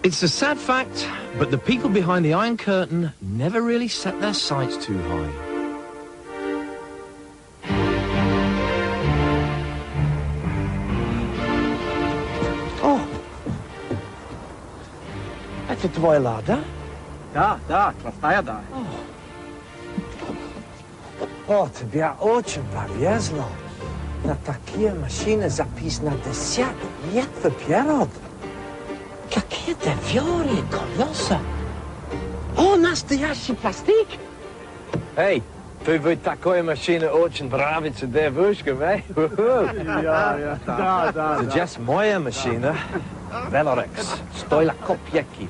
It's a sad fact, but the people behind the Iron Curtain never really set their sights too high. Oh! Это твоя лада? Да, простая, да. О, тебе очень повезло. На такие машины записано 10 лет вперед. Какие двери, колеса. О, настоящий пластик. Эй, ты ведь такой машине очень нравится, девушка, эй? Да. Это just моя машина. Velorex. Стоила копейки.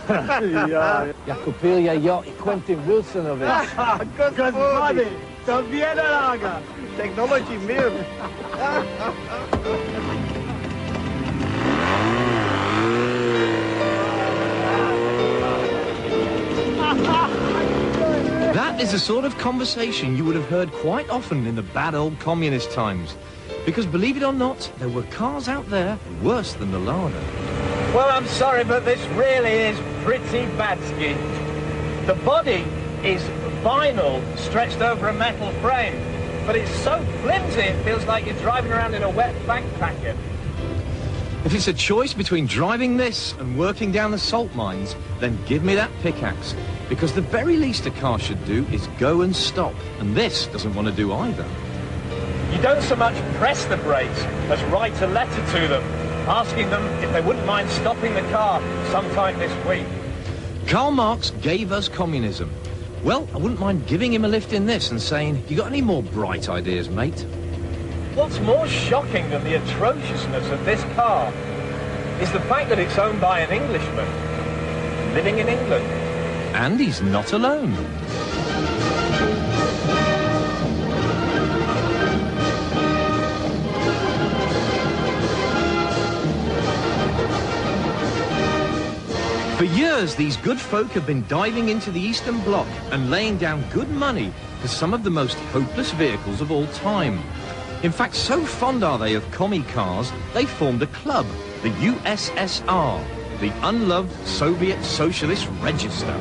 Я купил ее и Quentin Wilsonovic. Господи, то bien дорого. Technology мир. That is the sort of conversation you would have heard quite often in the bad old communist times. Because believe it or not, there were cars out there worse than the Lada. Well, I'm sorry, but this really is pretty badsky. The body is vinyl stretched over a metal frame, but it's so flimsy it feels like you're driving around in a wet backpacker. If it's a choice between driving this and working down the salt mines, then give me that pickaxe. Because the very least a car should do is go and stop, and this doesn't want to do either. You don't so much press the brakes as write a letter to them, asking them if they wouldn't mind stopping the car sometime this week. Karl Marx gave us communism. Well, I wouldn't mind giving him a lift in this and saying, you got any more bright ideas, mate? What's more shocking than the atrociousness of this car is the fact that it's owned by an Englishman living in England. And he's not alone. For years, these good folk have been diving into the Eastern Bloc and laying down good money for some of the most hopeless vehicles of all time. In fact, so fond are they of commie cars, they formed a club, the USSR, the Unloved Soviet Socialist Register.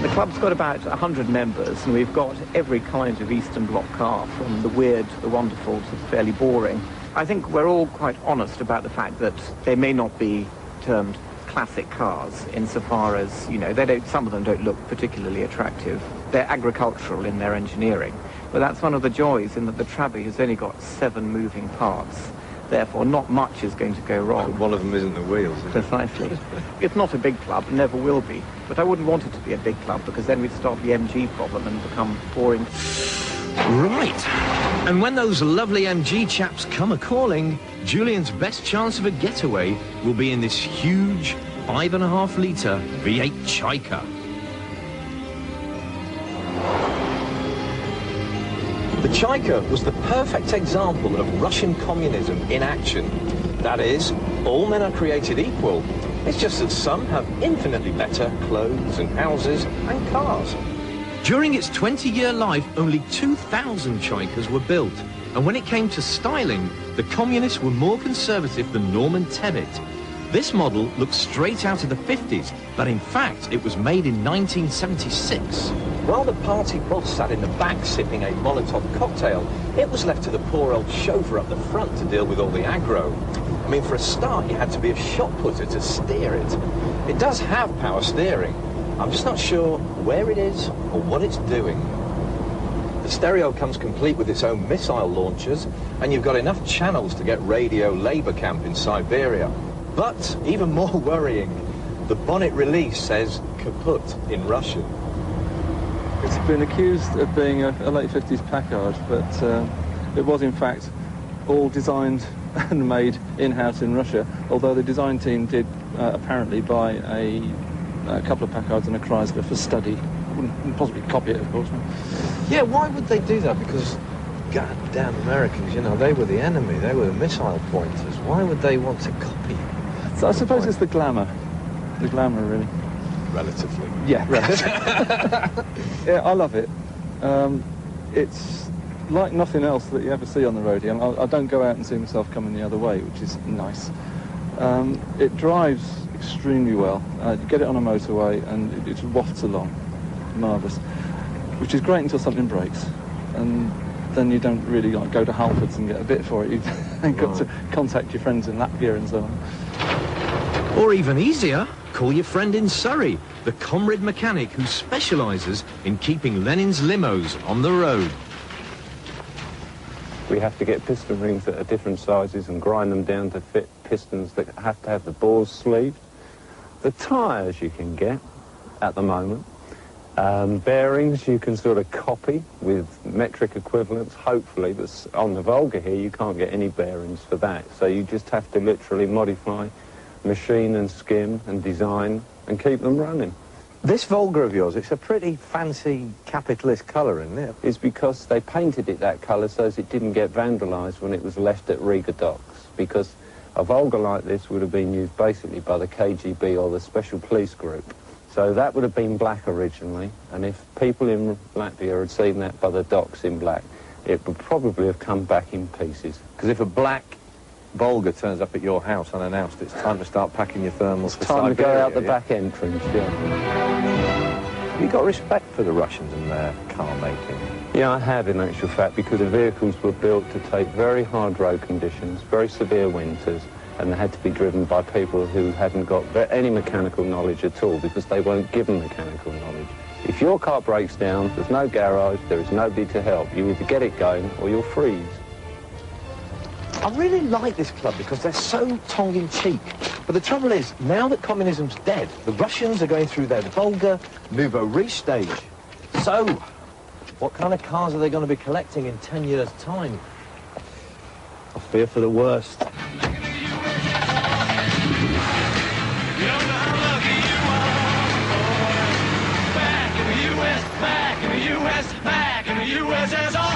The club's got about 100 members, and we've got every kind of Eastern Bloc car, from the weird, the wonderful, to the fairly boring. I think we're all quite honest about the fact that they may not be termed classic cars, insofar as, you know, some of them don't look particularly attractive. They're agricultural in their engineering. But that's one of the joys, in that the Trabi has only got 7 moving parts. Therefore, not much is going to go wrong. One of them isn't the wheels, is it? Precisely. It's not a big club, and never will be. But I wouldn't want it to be a big club, because then we'd start the MG problem and become boring. Right. And when those lovely MG chaps come a-calling, Julian's best chance of a getaway will be in this huge 5.5-litre V8 Chaika. The Chaika was the perfect example of Russian communism in action. That is, all men are created equal. It's just that some have infinitely better clothes and houses and cars. During its 20-year life, only 2,000 Chaikas were built. And when it came to styling, the communists were more conservative than Norman Tebbit. This model looks straight out of the 50s, but in fact, it was made in 1976. While the party boss sat in the back sipping a Molotov cocktail, it was left to the poor old chauffeur up the front to deal with all the aggro. I mean, for a start, you had to be a shot putter to steer it. It does have power steering. I'm just not sure where it is or what it's doing. The stereo comes complete with its own missile launchers, and you've got enough channels to get radio Labour camp in Siberia. But even more worrying, the bonnet release says kaput in Russian. It's been accused of being a late 50s Packard, but it was in fact all designed and made in-house in Russia, although the design team did apparently buy a couple of Packards and a Chrysler for study. Wouldn't possibly copy it, of course. Yeah, why would they do that? Because goddamn Americans, you know, they were the enemy, they were the missile pointers. Why would they want to copy? So I suppose it's the glamour. The glamour, really. Relatively. Yeah, relatively. Yeah, I love it. It's like nothing else that you ever see on the road here. I don't go out and see myself coming the other way, which is nice. It drives extremely well. You get it on a motorway and it just wafts along. Marvellous. Which is great until something breaks. And then you don't really like go to Halfords and get a bit for it. You've got to contact your friends in Latvia and so on. Or even easier, call your friend in Surrey, the Comrade mechanic who specialises in keeping Lenin's limos on the road. We have to get piston rings that are different sizes and grind them down to fit pistons that have to have the bores sleeved. The tyres you can get at the moment. Bearings you can sort of copy with metric equivalents, hopefully, but on the Volga here you can't get any bearings for that. So you just have to literally modify, machine and skim and design and keep them running. This Volga of yours, it's a pretty fancy capitalist colour, isn't it? It's because they painted it that colour so as it didn't get vandalised when it was left at Riga docks, because a Volga like this would have been used basically by the KGB or the Special Police Group. So that would have been black originally, and if people in Latvia had seen that by the docks in black, it would probably have come back in pieces. Because if a black Volga turns up at your house unannounced, it's time to start packing your thermals for Time to go Siberia, out the back entrance, yeah. Have you got respect for the Russians and their car making? Yeah, I have in actual fact, because the vehicles were built to take very hard road conditions, very severe winters, and they had to be driven by people who hadn't got any mechanical knowledge at all, because they weren't given mechanical knowledge. If your car breaks down, there's no garage, there is nobody to help. You either get it going or you'll freeze. I really like this club because they're so tongue-in-cheek. But the trouble is, now that communism's dead, the Russians are going through their Volga nouveau riche stage. So, what kind of cars are they going to be collecting in 10 years' time? I fear for the worst. Back in the US, back in the US, back in the USSR.